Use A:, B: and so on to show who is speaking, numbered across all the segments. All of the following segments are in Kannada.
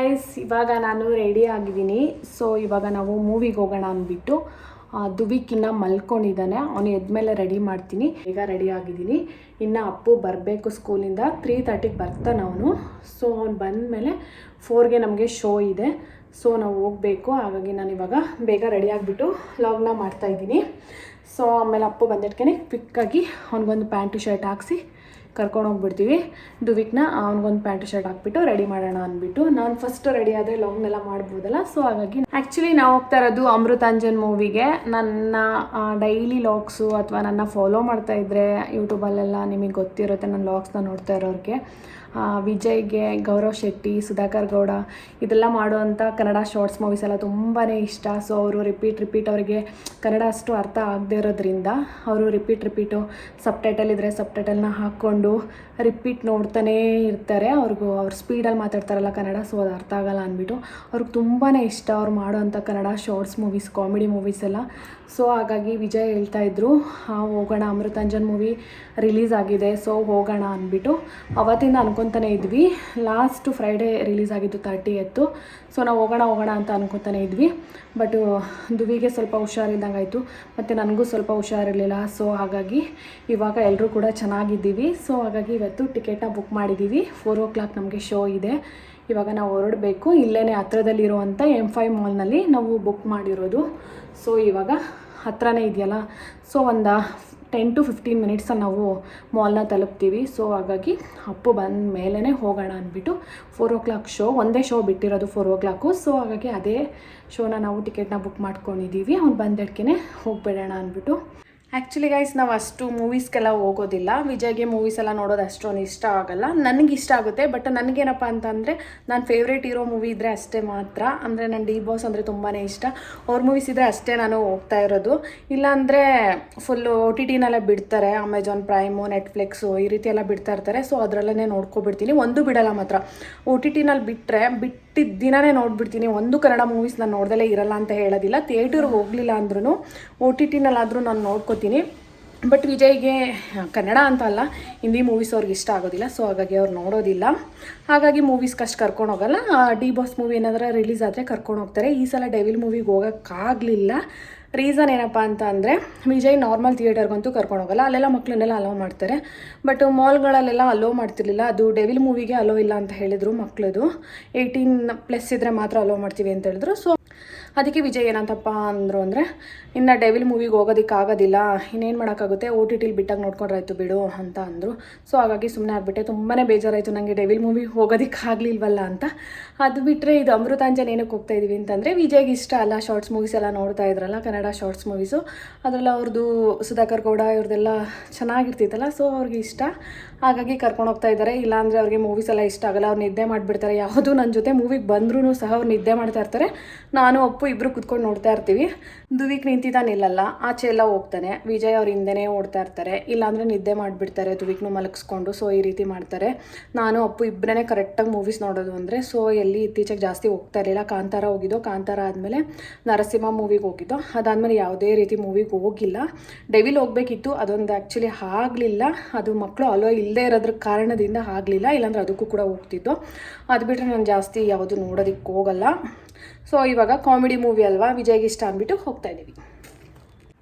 A: ಗೈಸ್, ಇವಾಗ ನಾನು ರೆಡಿ ಆಗಿದ್ದೀನಿ. ಸೊ ಇವಾಗ ನಾವು ಮೂವಿಗೆ ಹೋಗೋಣ ಅಂದ್ಬಿಟ್ಟು ದುವಿಕ್ ಮಲ್ಕೊಂಡಿದ್ದಾನೆ. ಅವನು ಎದ್ಮೇಲೆ ರೆಡಿ ಮಾಡ್ತೀನಿ. ಈಗ ರೆಡಿ ಆಗಿದ್ದೀನಿ. ಇನ್ನು ಅಪ್ಪು ಬರಬೇಕು ಸ್ಕೂಲಿಂದ. 3:30ಗೆ ಬರ್ತಾನೆ ಅವನು. ಸೊ ಅವ್ನು ಬಂದಮೇಲೆ 4ಗೆ ನಮಗೆ ಶೋ ಇದೆ. ಸೊ ನಾವು ಹೋಗಬೇಕು. ಹಾಗಾಗಿ ನಾನು ಇವಾಗ ಬೇಗ ರೆಡಿ ಆಗಿಬಿಟ್ಟು ಲಾಗ್ನ ಮಾಡ್ತಾಯಿದ್ದೀನಿ. ಸೊ ಆಮೇಲೆ ಅಪ್ಪು ಬಂದಿಟ್ಕೆ ಕ್ವಿಕ್ಕಾಗಿ ಅವ್ನಿಗೊಂದು ಪ್ಯಾಂಟು ಶರ್ಟ್ ಹಾಕ್ಸಿ ಕರ್ಕೊಂಡು ಹೋಗ್ಬಿಡ್ತೀವಿ. ದುವಿಕ್ನ ಅವ್ನಿಗೊಂದು ಪ್ಯಾಂಟು ಶರ್ಟ್ ಹಾಕ್ಬಿಟ್ಟು ರೆಡಿ ಮಾಡೋಣ ಅಂದ್ಬಿಟ್ಟು ನಾನು ಫಸ್ಟ್ ರೆಡಿ ಆದರೆ ಲಾಗ್ನೆಲ್ಲ ಮಾಡ್ಬೋದಲ್ಲ. ಸೊ ಹಾಗಾಗಿ ಆ್ಯಕ್ಚುಲಿ ನಾವು ಹೋಗ್ತಾ ಇರೋದು ಅಮೃತಾಂಜನ್ ಮೂವಿಗೆ. ನನ್ನ ಡೈಲಿ ಲಾಗ್ಸು ಅಥವಾ ನನ್ನ ಫಾಲೋ ಮಾಡ್ತಾ ಇದ್ದರೆ ಯೂಟ್ಯೂಬಲ್ಲೆಲ್ಲ ನಿಮಗೆ ಗೊತ್ತಿರುತ್ತೆ. ನನ್ನ ಲಾಗ್ಸ್ನ ನೋಡ್ತಾ ಇರೋರಿಗೆ ವಿಜಯ್ಗೆ, ಗೌರವ್ ಶೆಟ್ಟಿ, ಸುಧಾಕರ್ ಗೌಡ ಇದೆಲ್ಲ ಮಾಡುವಂಥ ಕನ್ನಡ ಶಾರ್ಟ್ಸ್ ಮೂವೀಸ್ ಎಲ್ಲ ತುಂಬಾ ಇಷ್ಟ. ಸೊ ಅವರು ರಿಪೀಟ್ ಅವರಿಗೆ ಕನ್ನಡ ಅಷ್ಟು ಅರ್ಥ ಆಗದೆ ಇರೋದ್ರಿಂದ ಅವರು ರಿಪೀಟು ಸಬ್ಟೈಟಲ್ ಇದ್ದರೆ ಸಬ್ಟೈಟಲ್ನ ಹಾಕ್ಕೊಂಡು ರಿಪೀಟ್ ನೋಡ್ತಾನೇ ಇರ್ತಾರೆ. ಅವ್ರು ಸ್ಪೀಡಲ್ಲಿ ಮಾತಾಡ್ತಾರಲ್ಲ ಕನ್ನಡ, ಸೊ ಅದು ಅರ್ಥ ಆಗಲ್ಲ ಅಂದ್ಬಿಟ್ಟು ಅವ್ರಿಗೆ ತುಂಬಾ ಇಷ್ಟ ಅವ್ರು ಮಾಡೋವಂಥ Kannada shorts movies, comedy movies ಎಲ್ಲ. ಸೊ ಹಾಗಾಗಿ ವಿಜಯ್ ಹೇಳ್ತಾಯಿದ್ರು ಹೋಗೋಣ, ಅಮೃತಾಂಜನ್ ಮೂವಿ ರಿಲೀಸ್ ಆಗಿದೆ, ಸೊ ಹೋಗೋಣ ಅಂದ್ಬಿಟ್ಟು ಅವತ್ತಿಂದ ಅನ್ಕೊತಾನೆ ಇದ್ವಿ. ಲಾಸ್ಟ್ ಫ್ರೈಡೇ ರಿಲೀಸ್ ಆಗಿದ್ದು 30th. ಸೊ ನಾವು ಹೋಗೋಣ ಅಂತ ಅನ್ಕೊತಾನೆ ಇದ್ವಿ. ಬಟ್ ದುವಿಗೆ ಸ್ವಲ್ಪ ಹುಷಾರಿದ್ದಂಗೆ ಆಯಿತು, ಮತ್ತು ನನಗೂ ಸ್ವಲ್ಪ ಹುಷಾರಿರಲಿಲ್ಲ. ಸೊ ಹಾಗಾಗಿ ಇವಾಗ ಎಲ್ಲರೂ ಕೂಡ ಚೆನ್ನಾಗಿದ್ದೀವಿ. ಸೊ ಹಾಗಾಗಿ ಇವತ್ತು ಟಿಕೆಟ್ನ ಬುಕ್ ಮಾಡಿದ್ದೀವಿ. 4 o'clock ನಮಗೆ ಶೋ ಇದೆ. ಇವಾಗ ನಾವು ಹೊರಡಬೇಕು. ಇಲ್ಲೇ ಹತ್ರದಲ್ಲಿರುವಂಥ M5 ಮಾಲ್ನಲ್ಲಿ ನಾವು ಬುಕ್ ಮಾಡಿರೋದು. ಸೊ ಇವಾಗ ಹತ್ರನೇ ಇದೆಯಲ್ಲ, ಸೊ ಒಂದು 10 to 15 ಮಿನಿಟ್ಸಲ್ಲಿ ನಾವು ಮಾಲ್ನ ತಲುಪ್ತೀವಿ. ಸೊ ಹಾಗಾಗಿ ಅಪ್ಪು ಬಂದ ಮೇಲೇ ಹೋಗೋಣ ಅಂದ್ಬಿಟ್ಟು 4 o'clock ಶೋ, ಒಂದೇ ಶೋ ಬಿಟ್ಟಿರೋದು 4 o'clock. ಸೊ ಹಾಗಾಗಿ ಅದೇ ಶೋನ ನಾವು ಟಿಕೆಟ್ನ ಬುಕ್ ಮಾಡ್ಕೊಂಡಿದ್ದೀವಿ. ಅವ್ನು ಬಂದಡ್ಕೆ ಹೋಗ್ಬಿಡೋಣ ಅಂದ್ಬಿಟ್ಟು. ಆ್ಯಕ್ಚುಲಿ ಗೈಸ್, ನಾವು ಅಷ್ಟು ಮೂವೀಸ್ಗೆಲ್ಲ ಹೋಗೋದಿಲ್ಲ. ವಿಜಯ್ಗೆ ಮೂವೀಸ್ ಎಲ್ಲ ನೋಡೋದು ಅಷ್ಟೊಂದು ಇಷ್ಟ ಆಗೋಲ್ಲ. ನನಗೆ ಇಷ್ಟ ಆಗುತ್ತೆ, ಬಟ್ ನನಗೇನಪ್ಪ ಅಂತಂದರೆ ನಾನು ಫೇವ್ರೇಟ್ ಹೀರೋ ಮೂವಿ ಇದ್ದರೆ ಅಷ್ಟೇ ಮಾತ್ರ. ಅಂದರೆ ನನ್ನ ಡಿ ಬಾಸ್ ಅಂದರೆ ತುಂಬಾ ಇಷ್ಟ. ಅವ್ರ ಮೂವೀಸ್ ಇದ್ದರೆ ಅಷ್ಟೇ ನಾನು ಹೋಗ್ತಾ ಇರೋದು. ಇಲ್ಲಾಂದರೆ ಫುಲ್ಲು OTTನಲ್ಲೇ ಬಿಡ್ತಾರೆ. ಅಮೆಜಾನ್ ಪ್ರೈಮು, ನೆಟ್ಫ್ಲಿಕ್ಸು ಈ ರೀತಿ ಎಲ್ಲ ಬಿಡ್ತಾ ಇರ್ತಾರೆ. ಸೊ ಅದರಲ್ಲೇ ನೋಡ್ಕೊಬಿಡ್ತೀನಿ. ಒಂದು ಬಿಡಲ್ಲ ಮಾತ್ರ. OTTನಲ್ಲಿ ಬಿಟ್ಟಿದ್ದ ದಿನವೇ ನೋಡಿಬಿಡ್ತೀನಿ. ಒಂದು ಕನ್ನಡ ಮೂವೀಸ್ ನಾನು ನೋಡ್ದಲೇ ಇರಲ್ಲ ಅಂತ ಹೇಳೋದಿಲ್ಲ. ಥಿಯೇಟರ್ಗೆ ಹೋಗಲಿಲ್ಲ ಅಂದ್ರೂ OTTನಲ್ಲಾದರೂ ನಾನು ನೋಡ್ಕೋತೀನಿ. ಬಟ್ ವಿಜಯ್ಗೆ ಕನ್ನಡ ಅಂತ ಅಲ್ಲ, ಹಿಂದಿ ಮೂವೀಸ್ ಅವ್ರಿಗೆ ಇಷ್ಟ ಆಗೋದಿಲ್ಲ. ಸೊ ಹಾಗಾಗಿ ಅವ್ರು ನೋಡೋದಿಲ್ಲ. ಹಾಗಾಗಿ ಮೂವೀಸ್ಗೆ ಅಷ್ಟು ಕರ್ಕೊಂಡು ಹೋಗಲ್ಲ. ಡಿ ಬಾಸ್ ಮೂವಿ ಏನಾದರೂ ರಿಲೀಸ್ ಆದರೆ ಕರ್ಕೊಂಡು ಹೋಗ್ತಾರೆ. ಈ ಸಲ ಡೆವಿಲ್ ಮೂವಿಗೆ ಹೋಗೋಕ್ಕಾಗಲಿಲ್ಲ. ರೀಸನ್ ಏನಪ್ಪ ಅಂತ ಅಂದರೆ ವಿಜಯ್ ನಾರ್ಮಲ್ ಥಿಯೇಟರ್ಗಂತೂ ಕರ್ಕೊಂಡು ಹೋಗಲ್ಲ. ಅಲ್ಲೆಲ್ಲ ಮಕ್ಕಳನ್ನೆಲ್ಲ ಅಲೋ ಮಾಡ್ತಾರೆ. ಬಟ್ ಮಾಲ್ಗಳಲ್ಲೆಲ್ಲ ಅಲೋ ಮಾಡ್ತಿರ್ಲಿಲ್ಲ. ಅದು ಡೆವಿಲ್ ಮೂವಿಗೆ ಅಲೋ ಇಲ್ಲ ಅಂತ ಹೇಳಿದರು. ಮಕ್ಕಳದು 18+ ಇದ್ದರೆ ಮಾತ್ರ ಅಲೋ ಮಾಡ್ತೀವಿ ಅಂತ ಹೇಳಿದ್ರು. ಸೊ ಅದಕ್ಕೆ ವಿಜಯ್ ಏನಂತಪ್ಪ ಅಂದರು ಅಂದರೆ, ಇನ್ನು ಡೆವಿಲ್ ಮೂವಿಗೆ ಹೋಗೋದಕ್ಕಾಗೋದಿಲ್ಲ, ಇನ್ನೇನು ಮಾಡೋಕ್ಕಾಗುತ್ತೆ, OTTಲಿ ಬಿಟ್ಟಾಗ ನೋಡ್ಕೊಂಡ್ರಾಯ್ತು ಬಿಡು ಅಂತ ಅಂದರು. ಸೊ ಹಾಗಾಗಿ ಸುಮ್ಮನೆ ಆಗಿಬಿಟ್ಟೆ. ತುಂಬಾ ಬೇಜಾರಾಯಿತು ನನಗೆ ಡೆವಿಲ್ ಮೂವಿಗೆ ಹೋಗೋದಕ್ಕಾಗಲಿಲ್ವಲ್ಲ ಅಂತ. ಅದು ಬಿಟ್ಟರೆ ಇದು ಅಮೃತಾಂಜನ್ ಏನಕ್ಕೆ ಹೋಗ್ತಾ ಇದ್ದೀವಿ ಅಂತಂದರೆ, ವಿಜಯ್ಗೆ ಇಷ್ಟ ಅಲ್ಲ ಶಾರ್ಟ್ಸ್ ಮೂವೀಸ್ ಎಲ್ಲ ನೋಡ್ತಾ ಇದ್ರಲ್ಲ, ಕನ್ನಡ ಶಾರ್ಟ್ಸ್ ಮೂವೀಸು. ಅದರಲ್ಲಿ ಅವ್ರದ್ದು ಸುಧಾಕರ್ ಗೌಡ ಇವ್ರದ್ದೆಲ್ಲ ಚೆನ್ನಾಗಿರ್ತಿತ್ತಲ್ಲ. ಸೊ ಅವ್ರಿಗೆ ಇಷ್ಟ, ಹಾಗಾಗಿ ಕರ್ಕೊಂಡು ಹೋಗ್ತಾ ಇದ್ದಾರೆ. ಇಲ್ಲಾಂದರೆ ಅವ್ರಿಗೆ ಮೂವೀಸ್ ಎಲ್ಲ ಇಷ್ಟ ಆಗಲ್ಲ. ಅವ್ರು ನಿದ್ದೆ ಮಾಡಿಬಿಡ್ತಾರೆ. ಯಾವುದೂ ನನ್ನ ಜೊತೆ ಮೂವಿಗೆ ಬಂದ್ರೂ ಸಹ ಅವ್ರು ನಿದ್ದೆ ಮಾಡ್ತಾ ಇರ್ತಾರೆ. ನಾನು ಅಪ್ಪು ಇಬ್ಬರು ಕುತ್ಕೊಂಡು ನೋಡ್ತಾ ಇರ್ತೀವಿ. ದುವಿಕ್ ನಿಲ್ಲಲ್ಲ, ಆಚೆ ಎಲ್ಲ ಹೋಗ್ತಾನೆ. ವಿಜಯ್ ಅವ್ರ ಹಿಂದೆನೇ ಓಡ್ತಾ ಇರ್ತಾರೆ. ಇಲ್ಲಾಂದರೆ ನಿದ್ದೆ ಮಾಡಿಬಿಡ್ತಾರೆ, ದುವಿಕ್ನು ಮಲಗಿಸ್ಕೊಂಡು. ಸೊ ಈ ರೀತಿ ಮಾಡ್ತಾರೆ. ನಾನು ಅಪ್ಪು ಇಬ್ಬರೇ ಕರೆಕ್ಟಾಗಿ ಮೂವೀಸ್ ನೋಡೋದು ಅಂದರೆ. ಸೊ ಎಲ್ಲಿ ಇತ್ತೀಚೆಗೆ ಜಾಸ್ತಿ ಹೋಗ್ತಾ ಇರಲಿಲ್ಲ. ಕಾಂತಾರ ಹೋಗಿದ್ದೋ, ಕಾಂತಾರ ಆದಮೇಲೆ ನರಸಿಂಹ ಮೂವಿಗೆ ಹೋಗಿದ್ದೋ. ಅದಾದಮೇಲೆ ಯಾವುದೇ ರೀತಿ ಮೂವಿಗೆ ಹೋಗಿಲ್ಲ. ಡೆವಿಲ್ ಹೋಗಬೇಕಿತ್ತು, ಅದೊಂದು ಆ್ಯಕ್ಚುಲಿ ಆಗಲಿಲ್ಲ. ಅದು ಮಕ್ಕಳು ಅಲೋ ಇಲ್ಲದೆ ಇರೋದ್ರ ಕಾರಣದಿಂದ ಆಗಲಿಲ್ಲ. ಇಲ್ಲಾಂದರೆ ಅದಕ್ಕೂ ಕೂಡ ಹೋಗ್ತಿದ್ದೋ. ಅದು ಬಿಟ್ಟರೆ ನಾನು ಜಾಸ್ತಿ ಯಾವುದು ನೋಡೋದಕ್ಕೆ ಹೋಗಲ್ಲ. ಸೊ ಇವಾಗ ಕಾಮಿಡಿ ಮೂವಿ ಅಲ್ವಾ, ವಿಜಯ್ಗೆ ಇಷ್ಟ ಅಂದ್ಬಿಟ್ಟು ಹೋಗ್ತಾ ಇದ್ದೀವಿ.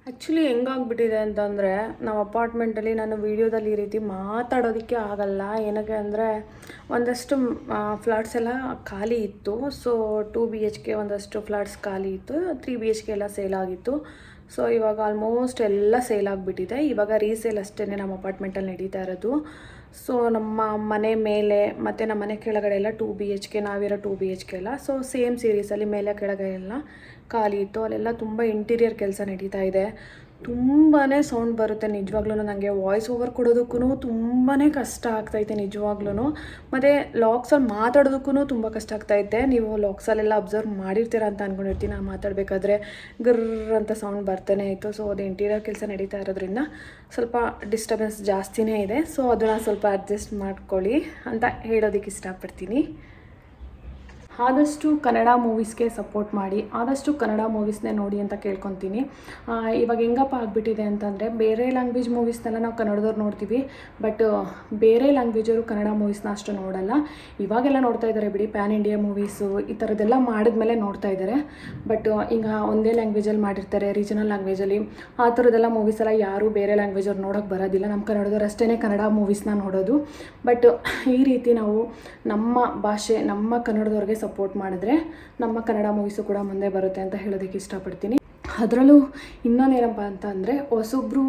A: ಆ್ಯಕ್ಚುಲಿ ಹೆಂಗಾಗ್ಬಿಟ್ಟಿದೆ ಅಂತಂದರೆ, ನಾವು ಅಪಾರ್ಟ್ಮೆಂಟಲ್ಲಿ ನಾನು ವೀಡಿಯೋದಲ್ಲಿ ಈ ರೀತಿ ಮಾತಾಡೋದಕ್ಕೆ ಆಗಲ್ಲ. ಏನಕ್ಕೆ ಅಂದರೆ ಒಂದಷ್ಟು ಫ್ಲಾಟ್ಸ್ ಎಲ್ಲ ಖಾಲಿ ಇತ್ತು. ಸೊ 2 BHK ಒಂದಷ್ಟು ಫ್ಲಾಟ್ಸ್ ಖಾಲಿ ಇತ್ತು. 3 BHK ಎಲ್ಲ ಸೇಲ್ ಆಗಿತ್ತು. ಸೊ ಇವಾಗ ಆಲ್ಮೋಸ್ಟ್ ಎಲ್ಲ ಸೇಲ್ ಆಗಿಬಿಟ್ಟಿದೆ. ಇವಾಗ ರೀಸೇಲ್ ಅಷ್ಟೇ ನಮ್ಮ ಅಪಾರ್ಟ್ಮೆಂಟಲ್ಲಿ ನಡೀತಾ ಇರೋದು. ಸೊ ನಮ್ಮ ಮನೆ ಮೇಲೆ ಮತ್ತು ನಮ್ಮ ಮನೆ ಕೆಳಗಡೆ ಎಲ್ಲ 2 BHK, ನಾವಿರೋ 2 BHK ಎಲ್ಲ. ಸೊ ಸೇಮ್ ಸೀರೀಸಲ್ಲಿ ಮೇಲೆ ಕೆಳಗಡೆ ಎಲ್ಲ ಖಾಲಿ ಇತ್ತು. ಅಲ್ಲೆಲ್ಲ ತುಂಬ ಇಂಟೀರಿಯರ್ ಕೆಲಸ ನಡೀತಾ ಇದೆ. ತುಂಬಾ ಸೌಂಡ್ ಬರುತ್ತೆ. ನಿಜವಾಗ್ಲೂ ನನಗೆ ವಾಯ್ಸ್ ಓವರ್ ಕೊಡೋದಕ್ಕೂ ತುಂಬಾ ಕಷ್ಟ ಆಗ್ತೈತೆ ನಿಜವಾಗ್ಲೂ. ಮತ್ತು ಲಾಗ್ಸಲ್ಲಿ ಮಾತಾಡೋದಕ್ಕೂ ತುಂಬ ಕಷ್ಟ ಆಗ್ತೈತೆ. ನೀವು ಲಾಗ್ಸಲ್ಲೆಲ್ಲ ಅಬ್ಸರ್ವ್ ಮಾಡಿರ್ತೀರ ಅಂತ ಅಂದ್ಕೊಂಡಿರ್ತೀನಿ. ನಾನು ಮಾತಾಡಬೇಕಾದ್ರೆ ಗರ್ರ್ ಅಂತ ಸೌಂಡ್ ಬರ್ತಾನೆ ಇತ್ತು. ಸೊ ಅದು ಇಂಟೀರಿಯರ್ ಕೆಲಸ ನಡೀತಾ ಇರೋದ್ರಿಂದ ಸ್ವಲ್ಪ ಡಿಸ್ಟರ್ಬೆನ್ಸ್ ಜಾಸ್ತಿನೇ ಇದೆ. ಸೊ ಅದನ್ನು ಸ್ವಲ್ಪ ಅಡ್ಜಸ್ಟ್ ಮಾಡ್ಕೊಳ್ಳಿ ಅಂತ ಹೇಳೋದಕ್ಕೆ ಇಷ್ಟಪಡ್ತೀನಿ. ಆದಷ್ಟು ಕನ್ನಡ ಮೂವೀಸ್ಗೆ ಸಪೋರ್ಟ್ ಮಾಡಿ, ಆದಷ್ಟು ಕನ್ನಡ ಮೂವೀಸ್ನೇ ನೋಡಿ ಅಂತ ಕೇಳ್ಕೊತೀನಿ. ಇವಾಗ ಹೆಂಗಪ್ಪ ಆಗಿಬಿಟ್ಟಿದೆ ಅಂತಂದರೆ, ಬೇರೆ ಲ್ಯಾಂಗ್ವೇಜ್ ಮೂವೀಸ್ನೆಲ್ಲ ನಾವು ಕನ್ನಡದವ್ರು ನೋಡ್ತೀವಿ, ಬಟ್ ಬೇರೆ ಲ್ಯಾಂಗ್ವೇಜವರು ಕನ್ನಡ ಮೂವೀಸ್ನ ಅಷ್ಟು ನೋಡಲ್ಲ. ಇವಾಗೆಲ್ಲ ನೋಡ್ತಾ ಇದ್ದಾರೆ ಬಿಡಿ, ಪ್ಯಾನ್ ಇಂಡಿಯಾ ಮೂವೀಸು ಈ ಥರದ್ದೆಲ್ಲ ಮಾಡಿದ್ಮೇಲೆ ನೋಡ್ತಾ ಇದ್ದಾರೆ. ಬಟ್ ಈಗ ಒಂದೇ ಲ್ಯಾಂಗ್ವೇಜಲ್ಲಿ ಮಾಡಿರ್ತಾರೆ, ರೀಜನಲ್ ಲ್ಯಾಂಗ್ವೇಜಲ್ಲಿ, ಆ ಥರದ್ದೆಲ್ಲ ಮೂವೀಸ್ ಎಲ್ಲ ಯಾರೂ ಬೇರೆ ಲ್ಯಾಂಗ್ವೇಜವ್ರು ನೋಡೋಕ್ಕೆ ಬರೋದಿಲ್ಲ. ನಮ್ಮ ಕನ್ನಡದವ್ರು ಅಷ್ಟೇ ಕನ್ನಡ ಮೂವೀಸ್ನ ನೋಡೋದು. ಬಟ್ ಈ ರೀತಿ ನಾವು ನಮ್ಮ ಭಾಷೆ, ನಮ್ಮ ಕನ್ನಡದವ್ರಿಗೆ ಸಪೋರ್ಟ್ ಮಾಡಿದ್ರೆ ನಮ್ಮ ಕನ್ನಡ ಮೂವೀಸು ಕೂಡ ಮುಂದೆ ಬರುತ್ತೆ ಅಂತ ಹೇಳೋದಕ್ಕೆ ಇಷ್ಟಪಡ್ತೀನಿ. ಅದರಲ್ಲೂ ಇನ್ನೊಂದೇನಪ್ಪ ಅಂತ ಅಂದರೆ, ಹೊಸೊಬ್ಬರು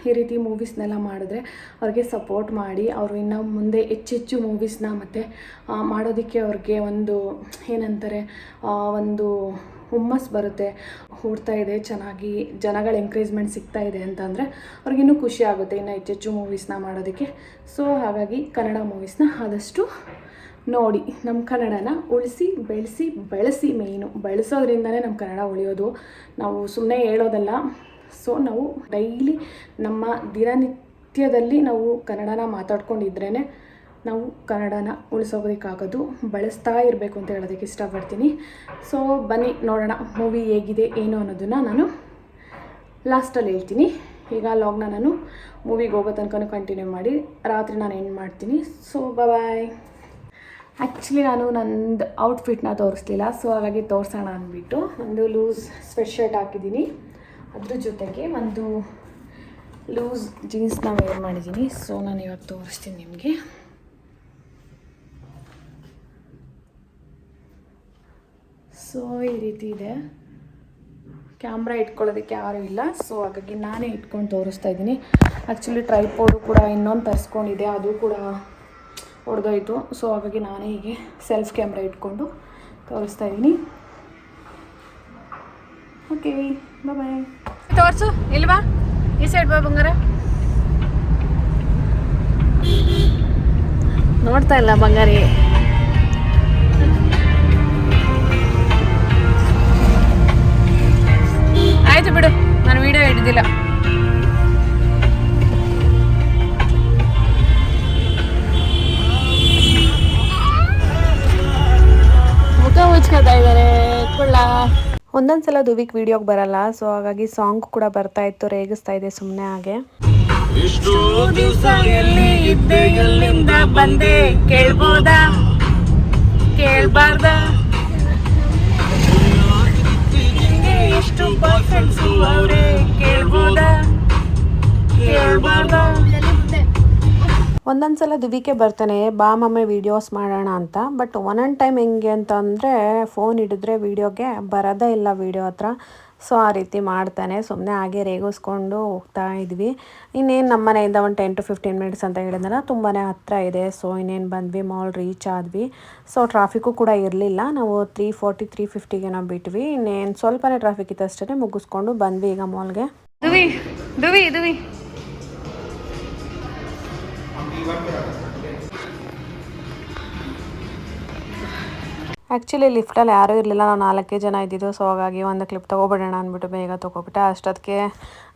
A: ಈ ರೀತಿ ಮೂವೀಸ್ನೆಲ್ಲ ಮಾಡಿದ್ರೆ ಅವ್ರಿಗೆ ಸಪೋರ್ಟ್ ಮಾಡಿ, ಅವರು ಇನ್ನು ಮುಂದೆ ಹೆಚ್ಚೆಚ್ಚು ಮೂವೀಸ್ನ ಮತ್ತು ಮಾಡೋದಕ್ಕೆ ಅವ್ರಿಗೆ ಒಂದು ಏನಂತಾರೆ, ಒಂದು ಹುಮ್ಮಸ್ಸು ಬರುತ್ತೆ. ಓಡ್ತಾ ಇದೆ ಚೆನ್ನಾಗಿ, ಜನಗಳ ಎಂಕರೇಜ್ಮೆಂಟ್ ಸಿಗ್ತಾ ಇದೆ ಅಂತಂದರೆ ಅವ್ರಿಗಿನ್ನೂ ಖುಷಿ ಆಗುತ್ತೆ ಇನ್ನು ಹೆಚ್ಚೆಚ್ಚು ಮೂವೀಸ್ನ ಮಾಡೋದಕ್ಕೆ. ಸೊ ಹಾಗಾಗಿ ಕನ್ನಡ ಮೂವೀಸ್ನ ಆದಷ್ಟು ನೋಡಿ, ನಮ್ಮ ಕನ್ನಡನ ಉಳಿಸಿ ಬೆಳೆಸಿ ಮೇಯ್ನು ಬೆಳೆಸೋದ್ರಿಂದನೇ ನಮ್ಮ ಕನ್ನಡ ಉಳಿಯೋದು, ನಾವು ಸುಮ್ಮನೆ ಹೇಳೋದಲ್ಲ. ಸೊ ನಾವು ಡೈಲಿ ನಮ್ಮ ದಿನನಿತ್ಯದಲ್ಲಿ ನಾವು ಕನ್ನಡನ ಮಾತಾಡ್ಕೊಂಡಿದ್ರೇ ನಾವು ಕನ್ನಡನ ಉಳಿಸೋದಕ್ಕಾಗೋದು, ಬೆಳೆಸ್ತಾ ಇರಬೇಕು ಅಂತ ಹೇಳೋದಕ್ಕೆ ಇಷ್ಟಪಡ್ತೀನಿ. ಸೊ ಬನ್ನಿ ನೋಡೋಣ ಮೂವಿ ಹೇಗಿದೆ ಏನು ಅನ್ನೋದನ್ನು ನಾನು ಲಾಸ್ಟಲ್ಲಿ ಹೇಳ್ತೀನಿ. ಈಗ ಲಾಗ್ನ ನಾನು ಮೂವಿಗೆ ಹೋಗೋ ತನಕ ಕಂಟಿನ್ಯೂ ಮಾಡಿ ರಾತ್ರಿ ನಾನು ಎಂಡ್ ಮಾಡ್ತೀನಿ. So bye. ಆ್ಯಕ್ಚುಲಿ ನಾನು ನಂದು ಔಟ್ಫಿಟ್ನ ತೋರಿಸ್ಲಿಲ್ಲ, ಸೊ ಹಾಗಾಗಿ ತೋರಿಸೋಣ ಅಂದ್ಬಿಟ್ಟು ಒಂದು ಲೂಸ್ ಸ್ವೆಟ್ ಶರ್ಟ್ ಹಾಕಿದ್ದೀನಿ, ಅದ್ರ ಜೊತೆಗೆ ಒಂದು ಲೂಸ್ ಜೀನ್ಸ್ನ ವೇರ್ ಮಾಡಿದ್ದೀನಿ. ಸೊ ನಾನು ಇವಾಗ ತೋರಿಸ್ತೀನಿ ನಿಮಗೆ. ಸೊ ಈ ರೀತಿ ಇದೆ, ಕ್ಯಾಮ್ರಾ ಇಟ್ಕೊಳ್ಳೋದಕ್ಕೆ ಯಾರೂ ಇಲ್ಲ, ಸೊ ಹಾಗಾಗಿ ನಾನೇ ಇಟ್ಕೊಂಡು ತೋರಿಸ್ತಾ ಇದ್ದೀನಿ. ಆ್ಯಕ್ಚುಲಿ ಟ್ರೈಪೋಡು ಕೂಡ ಇನ್ನೊಂದು ತರಿಸ್ಕೊಂಡಿದೆ, ಅದು ಕೂಡ ಹೊಡೆದೋಯ್ತು. ಸೊ ಹಾಗಾಗಿ ನಾನೇ ಹೀಗೆ ಸೆಲ್ಫ್ ಕ್ಯಾಮ್ರಾ ಇಟ್ಕೊಂಡು ತೋರಿಸ್ತಾ ಇದ್ದೀನಿ. Okay bye.
B: ತೋರಿಸು, ಇಲ್ವಾ ಈ ಸೈಡ್ ಬಾ ಬಂಗಾರ. ನೋಡ್ತಾ ಇಲ್ಲ ಬಂಗಾರಿ. ಆಯ್ತು ಬಿಡು, ನಾನು ವಿಡಿಯೋ ಹಿಡಿದಿಲ್ಲ. ಮುಖ ಮುಚ್ಕೋತಾ ಇದ್ದಾರೆ ಕುಳ್ಳ.
A: ಒಂದೊಂದ್ಸಲ ದುವಿಕ್ ವಿಡಿಯೋಗೆ ಬರಲ್ಲ, ಸೊ ಹಾಗಾಗಿ ಸಾಂಗ್ ಕೂಡ ಬರ್ತಾ ಇತ್ತು, ರೇಗಿಸ್ತಾ ಇದೆ ಸುಮ್ಮನೆ ಹಾಗೆ.
B: ಇಷ್ಟು ದಿವಸ ಎಲ್ಲಿ ಇದ್ದೆ, ಎಲ್ಲಿಂದ ಬಂದೆ, ಕೇಳ್ಬೋದಾ ಕೇಳ್ಬಾರ್ದ, ಎಷ್ಟು ಪರ್ಸೆಂಟ್ಸು ಅವರೇ, ಕೇಳ್ಬೋದಾ ಕೇಳ್ಬಾರ್ದ.
A: ಒಂದೊಂದ್ಸಲ ದುವಿಕೆ ಬರ್ತಾನೆ, ಬಾ ಮಮ್ಮಿ ವೀಡಿಯೋಸ್ ಮಾಡೋಣ ಅಂತ. ಬಟ್ ಒಂದೊಂದು ಟೈಮ್ ಹೆಂಗೆ ಅಂತ ಅಂದರೆ, ಫೋನ್ ಹಿಡಿದ್ರೆ ವೀಡಿಯೋಗೆ ಬರೋದೇ ಇಲ್ಲ ವೀಡಿಯೋ ಹತ್ರ. ಸೊ ಆ ರೀತಿ ಮಾಡ್ತಾನೆ, ಸುಮ್ಮನೆ ಹಾಗೆ ರೇಗಿಸ್ಕೊಂಡು ಹೋಗ್ತಾ ಇದ್ವಿ. ಇನ್ನೇನು ನಮ್ಮ ಮನೆಯಿಂದ ಒಂದು 10 to 15 ಮಿನಿಟ್ಸ್ ಅಂತ ಹೇಳಿದ್ನಲ್ಲ, ತುಂಬಾ ಹತ್ತಿರ ಇದೆ. ಸೊ ಇನ್ನೇನು ಬಂದ್ವಿ, ಮಾಲ್ ರೀಚ್ ಆದ್ವಿ. ಸೊ ಟ್ರಾಫಿಕ್ಕು ಕೂಡ ಇರಲಿಲ್ಲ, ನಾವು 3:40 3:50ಗೆ ನಾವು ಬಿಟ್ವಿ. ಇನ್ನೇನು ಸ್ವಲ್ಪನೇ ಟ್ರಾಫಿಕ್ ಇತ್ತು ಅಷ್ಟೇ, ಮುಗಿಸ್ಕೊಂಡು ಬಂದ್ವಿ ಈಗ ಮಾಲ್ಗೆ.
B: ದುವಿ ದುವಿ ದುವಿ
A: ಆ್ಯಕ್ಚುಲಿ ಲಿಫ್ಟಲ್ಲಿ ಯಾರೂ ಇರಲಿಲ್ಲ, ನಾವು 4 ಜನ ಇದ್ದಿದ್ದು. ಸೊ ಹಾಗಾಗಿ ಒಂದು ಕ್ಲಿಪ್ ತೊಗೊಬಿಡೋಣ ಅಂದ್ಬಿಟ್ಟು ಬೇಗ ತೊಗೊಬಿಟ್ಟೆ. ಅಷ್ಟೊತ್ತಿಗೆ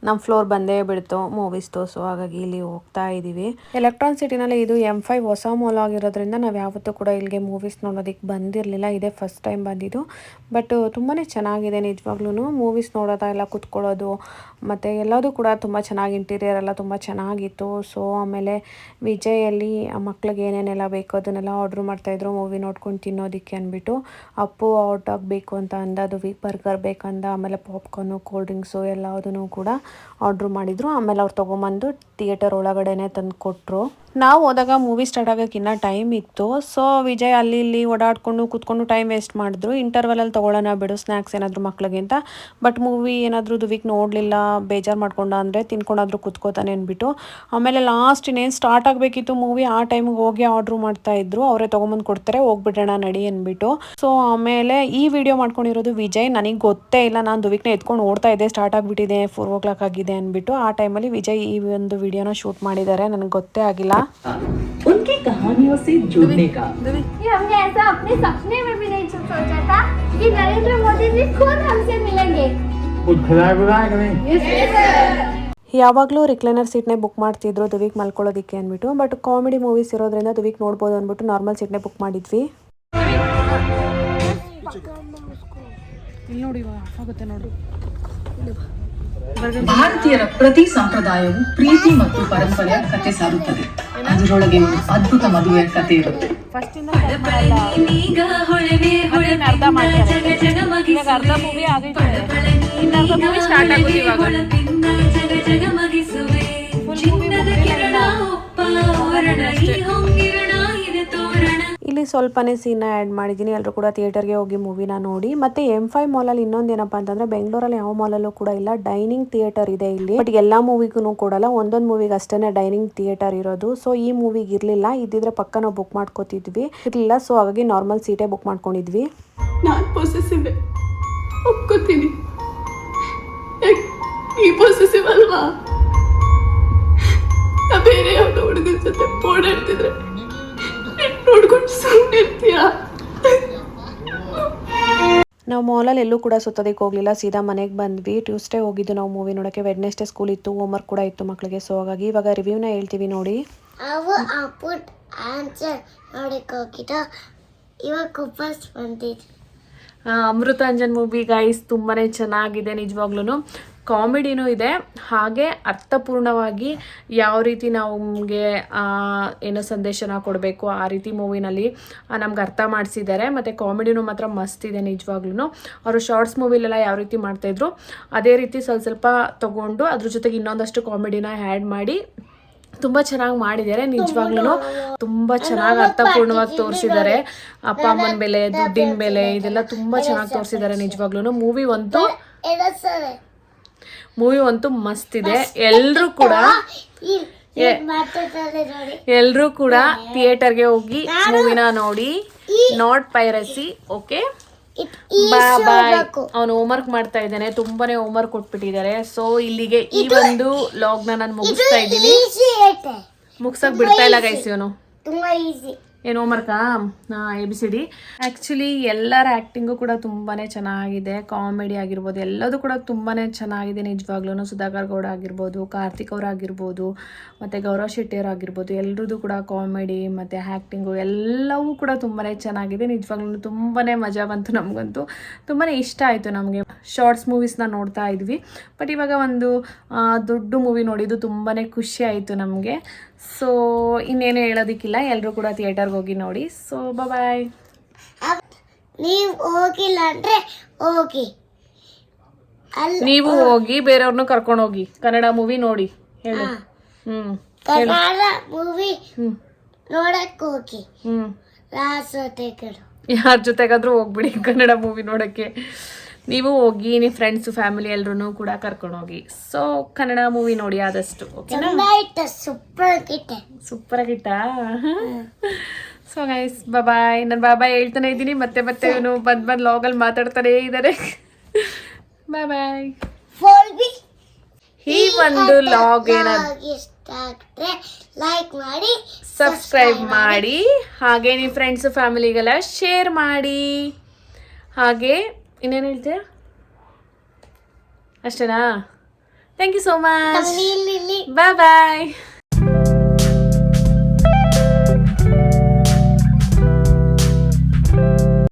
A: ನಮ್ಮ ಫ್ಲೋರ್ ಬಂದೇ ಬಿಡ್ತು ಮೂವೀಸ್ದು. ಸೊ ಹಾಗಾಗಿ ಇಲ್ಲಿ ಹೋಗ್ತಾ ಇದ್ದೀವಿ. ಎಲೆಕ್ಟ್ರಾನ್ ಸಿಟಿನಲ್ಲಿ ಇದು M5 ಹೊಸ ಮಾಲ್ ಆಗಿರೋದ್ರಿಂದ ನಾವು ಯಾವತ್ತೂ ಕೂಡ ಇಲ್ಲಿಗೆ ಮೂವೀಸ್ ನೋಡೋದಕ್ಕೆ ಬಂದಿರಲಿಲ್ಲ, ಇದೇ ಫಸ್ಟ್ ಟೈಮ್ ಬಂದಿದ್ದು. ಬಟ್ ತುಂಬಾ ಚೆನ್ನಾಗಿದೆ ನಿಜವಾಗ್ಲೂ. ಮೂವೀಸ್ ನೋಡೋದ ಎಲ್ಲ ಕೂತ್ಕೊಳ್ಳೋದು ಮತ್ತು ಎಲ್ಲದೂ ಕೂಡ ತುಂಬ ಚೆನ್ನಾಗಿ, ಇಂಟೀರಿಯರ್ ಎಲ್ಲ ತುಂಬ ಚೆನ್ನಾಗಿತ್ತು. ಸೊ ಆಮೇಲೆ ವಿಜಯಲ್ಲಿ ಮಕ್ಳಿಗೆ ಏನೇನೆಲ್ಲ ಬೇಕು ಅದನ್ನೆಲ್ಲ ಆರ್ಡ್ರ್ ಮಾಡ್ತಾಯಿದ್ರು ಮೂವಿ ನೋಡ್ಕೊಂಡು ತಿನ್ನೋದಕ್ಕೆ ಅಂದ್ಬಿಟ್ಟು. ಅಪ್ಪು ಔಟ್ ಆಗಬೇಕು ಅಂತ ಅಂದ, ಅದು ಬರ್ಗರ್ ಬೇಕಂದ, ಆಮೇಲೆ ಪಾಪ್ಕಾರ್ನು, ಕೋಲ್ಡ್ ಡ್ರಿಂಕ್ಸು ಎಲ್ಲದೂ ಕೂಡ ಆರ್ಡ್ರ್ ಮಾಡಿದರು. ಆಮೇಲೆ ಅವ್ರು ತೊಗೊಂಬಂದು ಥಿಯೇಟರ್ ಒಳಗಡೆನೆ ತಂದು ಕೊಟ್ಟರು. ನಾವು ಹೋದಾಗ ಮೂವಿ ಸ್ಟಾರ್ಟ್ ಆಗೋಕ್ಕೆ ಇನ್ನೂ ಟೈಮ್ ಇತ್ತು. ಸೊ ವಿಜಯ್ ಅಲ್ಲಿ ಇಲ್ಲಿ ಓಡಾಡ್ಕೊಂಡು ಕೂತ್ಕೊಂಡು ಟೈಮ್ ವೇಸ್ಟ್ ಮಾಡಿದ್ರು. ಇಂಟರ್ವಲಲ್ಲಿ ತೊಗೊಳ್ಳೋಣ ಬಿಡು ಸ್ನ್ಯಾಕ್ಸ್ ಏನಾದರೂ ಮಕ್ಳಿಗೆ ಅಂತ. ಬಟ್ ಮೂವಿ ಏನಾದರೂ ದುವಿಕ್ ನೋಡಲಿಲ್ಲ, ಬೇಜಾರು ಮಾಡ್ಕೊಂಡ ಅಂದರೆ ತಿನ್ಕೊಂಡಾದರೂ ಕೂತ್ಕೋತಾನೆ ಅಂದ್ಬಿಟ್ಟು. ಆಮೇಲೆ ಲಾಸ್ಟ್ ಇನ್ನೇನು ಸ್ಟಾರ್ಟ್ ಆಗಬೇಕಿತ್ತು ಮೂವಿ, ಆ ಟೈಮಿಗೆ ಹೋಗಿ ಆರ್ಡ್ರ್ ಮಾಡ್ತಾಯಿದ್ರು. ಅವರೇ ತೊಗೊಂಬಂದು ಕೊಡ್ತಾರೆ, ಹೋಗ್ಬಿಡೋಣ ನಡಿ ಅಂದ್ಬಿಟ್ಟು. ಸೊ ಆಮೇಲೆ ಈ ವಿಡಿಯೋ ಮಾಡ್ಕೊಂಡಿರೋದು ವಿಜಯ್. ನನಗೆ ಗೊತ್ತೇ ಇಲ್ಲ, ನಾನು ದುವಿಕ್ನ ಎತ್ಕೊಂಡು ಓಡ್ತಾ ಇದ್ದೆ, ಸ್ಟಾರ್ಟ್ ಆಗಿಬಿಟ್ಟಿದೆ, 4 o'clock ಆಗಿದೆ ಅಂದ್ಬಿಟ್ಟು. ಆ ಟೈಮಲ್ಲಿ ವಿಜಯ್ ಈ ಒಂದು ವಿಡಿಯೋನ ಶೂಟ್ ಮಾಡಿದ್ದಾರೆ, ನನಗೆ ಗೊತ್ತೇ ಆಗಿಲ್ಲ.
C: उनकी कहानियों से जुड़ने का
D: कि हमने ऐसा अपने सपने में भी नहीं सोचा था कि नरेंद्र मोदी जी खुद हमसे मिलेंगे.
A: ಯಾವಾಗಲೂ ರಿಕ್ಲೈನರ್ ಸೀಟ್ನೇ ಬುಕ್ ಮಾಡ್ತಿದ್ರು ದುವಿಕ್ ಮಲ್ಕೊಳ್ಳೋದಕ್ಕೆ ಅಂದ್ಬಿಟ್ಟು. ಬಟ್ ಕಾಮಿಡಿ ಮೂವೀಸ್ ಇರೋದ್ರಿಂದ ದುವಿಕ್ ನೋಡ್ಬೋದು ಅಂದ್ಬಿಟ್ಟು ನಾರ್ಮಲ್ ಸೀಟ್ನೇ ಬುಕ್ ಮಾಡಿದ್ವಿ. ಇಲ್ಲಿ ನೋಡಿ ಇವಾಗ ಆಫ್ ಆಗುತ್ತೆ ನೋಡು.
C: ಭಾರತೀಯರ ಪ್ರತಿ ಸಂಪ್ರದಾಯವು ಪ್ರೀತಿ ಮತ್ತು ಪರಂಪರೆಯ ಕಥೆ ಸಾರುತ್ತದೆ. ಅದರೊಳಗೆ ಒಂದು ಅದ್ಭುತ ಮದುವೆಯ ಕಥೆ ಇರುತ್ತೆ.
A: ಫಸ್ಟಿಂದ ಅರ್ಧ ಮಾಡ್ತಾರೆ. ಇವಾಗ ಅರ್ಧ ಮೂವಿ ಆಗೈತೆ, ಇನ್ನರ್ಧ ಮೂವಿ ಸ್ಟಾರ್ಟ್ ಆಗುತ್ತೆ ಇವಾಗ. ಇಲ್ಲಿ ಸ್ವಲ್ಪನೇ ಸೀನ ಆ್ಯಡ್ ಮಾಡಿದ್ದೀನಿ. ಎಲ್ಲರೂ ಕೂಡ ಥಿಯೇಟರ್ಗೆ ಹೋಗಿ ಮೂವಿನ ನೋಡಿ. ಮತ್ತು M5 ಮಾಲಲ್ಲಿ ಇನ್ನೊಂದೇನಪ್ಪ ಅಂತಂದರೆ, ಬೆಂಗಳೂರಲ್ಲಿ ಯಾವ ಮಾಲಲ್ಲೂ ಕೂಡ ಇಲ್ಲ, ಡೈನಿಂಗ್ ಥಿಯೇಟರ್ ಇದೆ ಇಲ್ಲಿ. ಬಟ್ ಎಲ್ಲ ಮೂವಿಗೂ ಕೊಡಲ್ಲ, ಒಂದೊಂದು ಮೂವಿಗೆ ಅಷ್ಟೇ ಡೈನಿಂಗ್ ಥಿಯೇಟರ್ ಇರೋದು. ಸೊ ಈ ಮೂವಿಗೆ ಇರಲಿಲ್ಲ, ಇದ್ದಿದ್ರೆ ಪಕ್ಕ ನಾವು ಬುಕ್ ಮಾಡ್ಕೋತಿದ್ವಿ. ಇರಲಿಲ್ಲ, ಸೊ ಹಾಗಾಗಿ ನಾರ್ಮಲ್ ಸೀಟೇ ಬುಕ್ ಮಾಡ್ಕೊಂಡಿದ್ವಿ.
E: ನಾನು ಪೊಸೆಸಿವ್ ಒಪ್ಕೋತೀನಿ. ಈ ಪೊಸೆಸಿವ್ ಅಲ್ವಾ? ನಾ ಬೇರೆ ಯಾವ್ದೋ ಹುಡುಗನ ಜೊತೆ ಓಡಾಡ್ತಿದ್ರೆ ನೋಡ್ಕೊಂಡು ಸುಮ್ಮನೆ ಇರ್ತೀಯಾ?
A: ನಾವು ಮಾಲಲ್ಲಿ ಎಲ್ಲೂ ಕೂಡ ಸುತ್ತೋದಕ್ಕೆ ಹೋಗಲಿಲ್ಲ, ಸೀದಾ ಮನೆಗೆ ಬಂದ್ವಿ. ಟ್ಯೂಸ್ಡೇ ಹೋಗಿದ್ದು ನಾವು ಮೂವಿ ನೋಡೋಕ್ಕೆ. ವೆಡ್ನೆಸ್ಡೇ ಸ್ಕೂಲ್ ಇತ್ತು, ಹೋಮ್ವರ್ಕ್ ಕೂಡ ಇತ್ತು ಮಕ್ಕಳಿಗೆ. ಸೊ ಹಾಗಾಗಿ ಇವಾಗ ರಿವ್ಯೂನ ಹೇಳ್ತೀವಿ ನೋಡಿ.
D: ಅವು ಅಪುಟ್ ಆನ್ಸರ್ ನೋಡಕ್ಕೆ ಹೋಗಿದ್ದ, ಇವಾಗ ವಾಪಸ್ ಬಂದಿದ್ದು.
A: ಅಮೃತಾಂಜನ್ ಮೂವಿ ಗೈಸ್ ತುಂಬಾ ಚೆನ್ನಾಗಿದೆ ನಿಜವಾಗ್ಲೂ. ಕಾಮಿಡಿನೂ ಇದೆ, ಹಾಗೆ ಅರ್ಥಪೂರ್ಣವಾಗಿ ಯಾವ ರೀತಿ ನಮಗೆ ಏನೋ ಸಂದೇಶನ ಕೊಡಬೇಕು ಆ ರೀತಿ ಮೂವಿನಲ್ಲಿ ನಮ್ಗೆ ಅರ್ಥ ಮಾಡಿಸಿದ್ದಾರೆ. ಮತ್ತು ಕಾಮಿಡಿನೂ ಮಾತ್ರ ಮಸ್ತ್ ಇದೆ ನಿಜವಾಗ್ಲೂ. ಅವರು ಶಾರ್ಟ್ಸ್ ಮೂವಿಲೆಲ್ಲ ಯಾವ ರೀತಿ ಮಾಡ್ತಾಯಿದ್ರು ಅದೇ ರೀತಿ ಸ್ವಲ್ಪ ತೊಗೊಂಡು ಅದ್ರ ಜೊತೆಗೆ ಇನ್ನೊಂದಷ್ಟು ಕಾಮಿಡಿನ ಆ್ಯಡ್ ಮಾಡಿ ತುಂಬ ಚೆನ್ನಾಗಿ ಮಾಡಿದ್ದಾರೆ ನಿಜವಾಗ್ಲೂ. ತುಂಬ ಚೆನ್ನಾಗಿ ಅರ್ಥಪೂರ್ಣವಾಗಿ ತೋರಿಸಿದ್ದಾರೆ. ಅಪ್ಪ ಅಮ್ಮನ ಬೆಲೆ, ದುಡ್ಡಿನ ಬೆಲೆ ಇದೆಲ್ಲ ತುಂಬ ಚೆನ್ನಾಗಿ ತೋರಿಸಿದ್ದಾರೆ ನಿಜವಾಗ್ಲೂ. ಮೂವಿ ಅಂತೂ ಮಸ್ತ್ ಇದೆ. ಎಲ್ಲರೂ ಕೂಡ ಥಿಯೇಟರ್ಗೆ ಹೋಗಿ ಮೂವಿನ ನೋಡಿ. Not piracy. ಓಕೆ, ಬಾಯ್. ಅವನು ಹೋಮ್ವರ್ಕ್ ಮಾಡ್ತಾ ಇದ್ದಾನೆ, ತುಂಬಾನೇ ಹೋಮ್ವರ್ಕ್ ಕೊಟ್ಬಿಟ್ಟಿದ್ದಾರೆ. ಸೊ ಇಲ್ಲಿಗೆ ಈ ಒಂದು ಲಾಗ್ನ ನಾನು ಮುಗಿಸ್ತಾ ಇದ್ದೀನಿ. ಮುಗ್ಸಕ್ ಬಿಡ್ತಾ ಇಲ್ಲ ಗೈಸ್ ಇವನು. ಏನು ಹೋಮ್ವರ್ಕಾ? ABCD. ಆ್ಯಕ್ಚುಲಿ ಎಲ್ಲರ ಆ್ಯಕ್ಟಿಂಗು ಕೂಡ ತುಂಬಾ ಚೆನ್ನಾಗಿದೆ. ಕಾಮಿಡಿ ಆಗಿರ್ಬೋದು, ಎಲ್ಲದೂ ಕೂಡ ತುಂಬಾ ಚೆನ್ನಾಗಿದೆ ನಿಜವಾಗ್ಲೂ. ಸುಧಾಕರ್ ಗೌಡ ಆಗಿರ್ಬೋದು, ಕಾರ್ತಿಕ್ ಅವರಾಗಿರ್ಬೋದು, ಮತ್ತು ಗೌರವ್ ಶೆಟ್ಟಿ ಅವರಾಗಿರ್ಬೋದು, ಎಲ್ಲರದ್ದು ಕೂಡ ಕಾಮಿಡಿ ಮತ್ತು ಆ್ಯಕ್ಟಿಂಗು ಎಲ್ಲವೂ ಕೂಡ ತುಂಬಾ ಚೆನ್ನಾಗಿದೆ ನಿಜವಾಗ್ಲೂ. ತುಂಬಾ ಮಜಾ ಬಂತು ನಮಗಂತೂ. ತುಂಬಾ ಇಷ್ಟ ಆಯಿತು ನಮಗೆ. ಶಾರ್ಟ್ಸ್ ಮೂವೀಸ್ನ ನೋಡ್ತಾ ಇದ್ವಿ, ಬಟ್ ಇವಾಗ ಒಂದು ದೊಡ್ಡ ಮೂವಿ ನೋಡಿದ್ದು ತುಂಬಾ ಖುಷಿ ಆಯಿತು ನಮಗೆ. ಸೊ ಇನ್ನೇನು ಹೇಳೋದಕ್ಕಿಲ್ಲ, ಎಲ್ಲರೂ ಕೂಡ ಥಿಯೇಟರ್ಗೆ ಹೋಗಿ ನೋಡಿ. So bye.
D: ನೀವು ಹೋಗಿಲ್ಲ ಅಂದ್ರೆ ಹೋಗಿ,
A: ನೀವು ಹೋಗಿ ಬೇರೆಯವ್ರನ್ನೂ ಕರ್ಕೊಂಡು ಹೋಗಿ ಕನ್ನಡ ಮೂವಿ ನೋಡಿ. ಹೇಳು.
D: ಕನ್ನಡ ಮೂವಿ ನೋಡಕ್ ಹೋಗಿ.
A: ಯಾರ ಜೊತೆಗಾದ್ರೂ ಹೋಗ್ಬಿಡಿ ಕನ್ನಡ ಮೂವಿ ನೋಡೋಕ್ಕೆ. ನೀವು ಹೋಗಿ ನಿಮ್ಮ ಫ್ರೆಂಡ್ಸು ಫ್ಯಾಮಿಲಿ ಎಲ್ಲರೂ ಕೂಡ ಕರ್ಕೊಂಡು ಹೋಗಿ. ಸೊ ಕನ್ನಡ ಮೂವಿ ನೋಡಿ ಆದಷ್ಟು. ಓಕೆನಾ? ಸೂಪರ್ ಆಗಿತ್ತಾ? So guys bye. ನಾನು ಬಾಯ್ ಹೇಳ್ತಾನೆ ಇದ್ದೀನಿ, ಮತ್ತೆ ಇವನು ಬಂದು ಲಾಗಲ್ಲಿ ಮಾತಾಡ್ತಾನೇ ಇದ್ದಾರೆ. ಬಾಯ್. ಈ ಒಂದು ಲಾಗ್
D: ಲೈಕ್ ಮಾಡಿ,
A: ಸಬ್ಸ್ಕ್ರೈಬ್ ಮಾಡಿ, ಹಾಗೆ ನಿಮ್ಮ ಫ್ರೆಂಡ್ಸು ಫ್ಯಾಮಿಲಿಗೆಲ್ಲ ಶೇರ್ ಮಾಡಿ. ಹಾಗೆ ಇನ್ನೇನು ಹೇಳ್ತೀಯ? ಅಷ್ಟೇನಾ? Thank you so much. Bye.